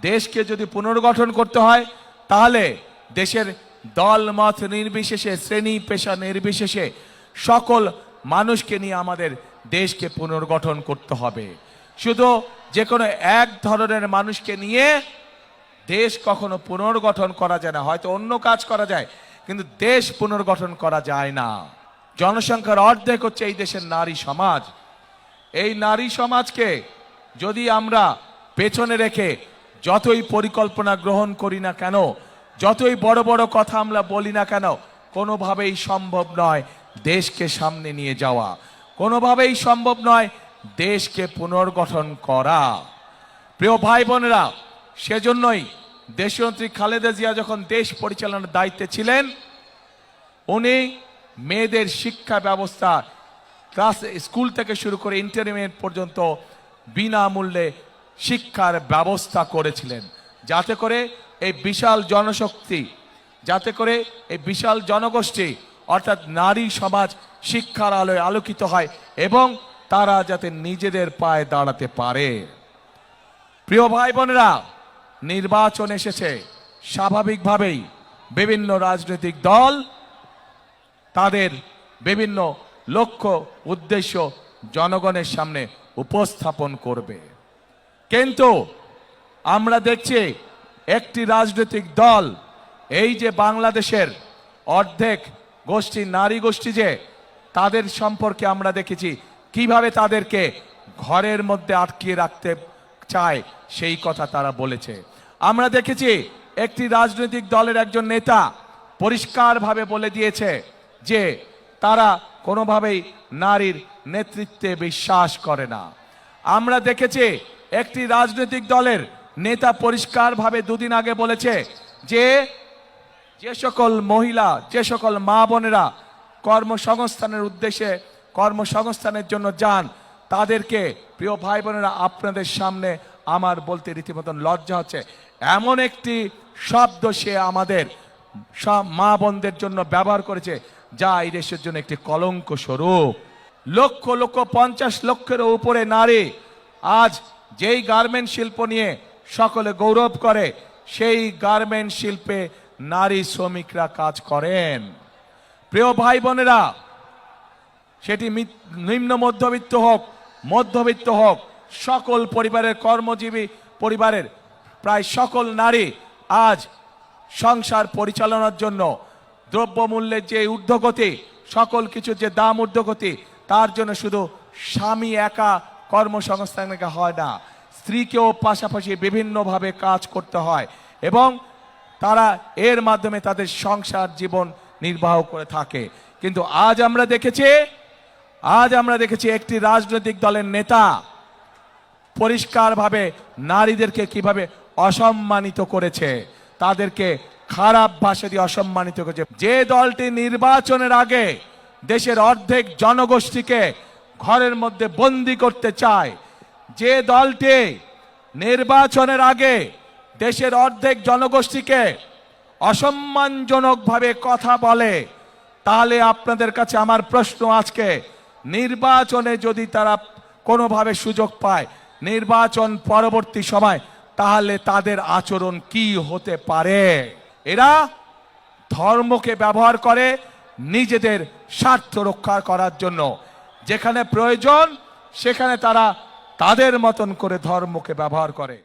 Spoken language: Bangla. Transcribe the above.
দেশকে যদি পুনর্গঠন করতে হয় তাহলে দেশের দল মত নির্বিশেষে, শ্রেণী পেশা নির্বিশেষে সকল মানুষকে নিয়ে আমাদের দেশকে পুনর্গঠন করতে হবে। শুধু যে কোনো এক ধরনের মানুষকে নিয়ে দেশ কখনো পুনর্গঠন করা যায় না। হয়তো অন্য কাজ করা যায়, কিন্তু দেশ পুনর্গঠন করা যায় না। জনসংখ্যার অর্ধেক হচ্ছে এই দেশের নারী সমাজ। এই নারী সমাজকে যদি আমরা পেছনে রেখে যতই পরিকল্পনা গ্রহণ করি না কেন, যতই বড় বড় কথা আমরা বলি না কেন, কোনোভাবেই সম্ভব নয় দেশকে সামনে নিয়ে যাওয়া, কোনোভাবেই সম্ভব নয় দেশকে পুনর্গঠন করা। প্রিয় ভাই বোনেরা, সেজন্যই দেশনেত্রী খালেদা জিয়া যখন দেশ পরিচালনার দায়িত্বে ছিলেন, উনি মেয়েদের শিক্ষা ব্যবস্থা স্কুল থেকে শুরু করে ইন্টারমিডিয়েট পর্যন্ত বিনামূল্যে শিক্ষার ব্যবস্থা করেছিলেন, যাতে করে এই বিশাল জনশক্তি, যাতে করে এই বিশাল জনগোষ্ঠী অর্থাৎ নারী সমাজ শিক্ষার আলোয় আলোকিত হয় এবং তারা যাতে নিজেদের পায়ে দাঁড়াতে পারে। প্রিয় ভাই বোনেরা, নির্বাচন এসেছে, স্বাভাবিকভাবেই বিভিন্ন রাজনৈতিক দল তাদের বিভিন্ন লক্ষ্য উদ্দেশ্য জনগণের সামনে উপস্থাপন করবে। কিন্তু আমরা দেখছি একটি রাজনৈতিক দল, এই যে বাংলাদেশের অর্ধেক গোষ্ঠী নারী গোষ্ঠী, যে তাদের সম্পর্কে আমরা দেখেছি কিভাবে তাদেরকে ঘরের মধ্যে আটকিয়ে রাখতে চায়, সেই কথা তারা বলেছে। আমরা দেখেছি একটি রাজনৈতিক দলের একজন নেতা পরিষ্কারভাবে বলে দিয়েছে যে তারা কোনোভাবেই নারীর নেতৃত্বে বিশ্বাস করে না। আমরা দেখেছি একটি রাজনৈতিক দলের নেতা পরিষ্কারভাবে দুদিন আগে বলেছে যে যে সকল মহিলা, যে সকল মা বোনেরা কর্মসংস্থানের উদ্দেশ্যে কর্মসংস্থানের জন্য যান, তাদেরকে, প্রিয় ভাই বোনেরা, আপনাদের সামনে আমার বলতে রীতিমতন লজ্জা হচ্ছে, এমন একটি শব্দ সে আমাদের সব মা বোনদের জন্য ব্যবহার করেছে যা এই দেশের জন্য একটি কলঙ্ক স্বরূপ। লক্ষ লক্ষ 50 লক্ষের উপরে নারী আজ যেই গার্মেন্ট শিল্প নিয়ে সকলে গৌরব করে, সেই গার্মেন্ট শিল্পে নারী শ্রমিকরা কাজ করেন। প্রিয় ভাই বোনেরা, সেটি নিম্ন মধ্যবিত্ত হোক, মধ্যবিত্ত হোক, সকল পরিবারের, কর্মজীবী পরিবারের প্রায় সকল নারী আজ সংসার পরিচালনার জন্য দ্রব্যমূল্যের যে ঊর্ধ্বগতি, সকল কিছু যে দাম ঊর্ধ্বগতি, তার জন্য শুধু স্বামী একা কর্মসংস্থান হয় না, স্ত্রীকেও পাশাপাশি বিভিন্নভাবে কাজ করতে হয় এবং তারা এর মাধ্যমে তাদের সংসার জীবন নির্বাহ করে থাকে। কিন্তু আজ আমরা দেখেছি একটি রাজনৈতিক দলের নেতা পরিষ্কারভাবে নারীদেরকে কিভাবে অসম্মানিত করেছে, তাদেরকে খারাপ ভাষা দিয়ে অসম্মানিত করেছে। যে দলটি নির্বাচনের আগে দেশের অর্ধেক জনগোষ্ঠীকে ঘরের মধ্যে বন্দি করতে চায়, যে দলটি নির্বাচনের আগে দেশের অর্ধেক জনগোষ্ঠীকে অসম্মানজনকভাবে কথা বলে, তাহলে আপনাদের কাছে আমার প্রশ্ন আজকে, নির্বাচনে যদি তারা কোনোভাবে সুযোগ পায় নির্বাচন পরবর্তী সময়, তাহলে তাদের আচরণ কি হতে পারে? এরা ধর্মকে ব্যবহার করে নিজেদের স্বার্থ রক্ষা করার জন্য। যেখানে প্রয়োজন সেখানে তারা তাদের মতন করে ধর্মকে ব্যবহার করে।